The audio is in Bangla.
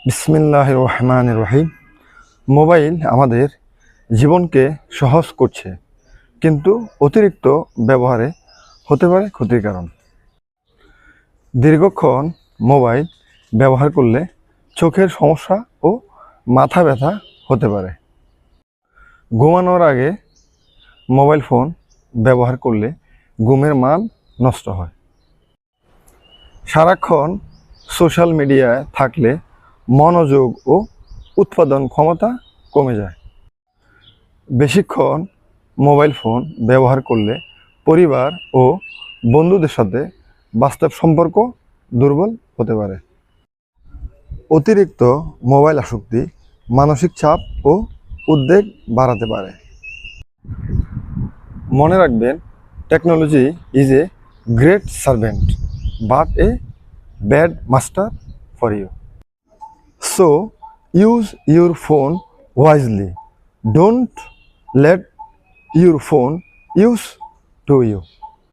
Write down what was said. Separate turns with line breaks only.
বিসমিল্লাহির রহমানির রহিম। মোবাইল আমাদের জীবনকে সহজ করছে, কিন্তু অতিরিক্ত ব্যবহারে হতে পারে ক্ষতির কারণ। দীর্ঘক্ষণ মোবাইল ব্যবহার করলে চোখের সমস্যা ও মাথা ব্যথা হতে পারে। ঘুমানোর আগে মোবাইল ফোন ব্যবহার করলে ঘুমের মান নষ্ট হয়। সারাক্ষণ সোশ্যাল মিডিয়ায় থাকলে মনোযোগ ও উৎপাদন ক্ষমতা কমে যায়। বেশিক্ষণ মোবাইল ফোন ব্যবহার করলে পরিবার ও বন্ধুদের সাথে বাস্তব সম্পর্ক দুর্বল হতে পারে। অতিরিক্ত মোবাইল আসক্তি মানসিক চাপ ও উদ্বেগ বাড়াতে পারে। মনে রাখবেন, technology is a great servant but a bad master for you. So use your phone wisely. Don't let your phone use to you.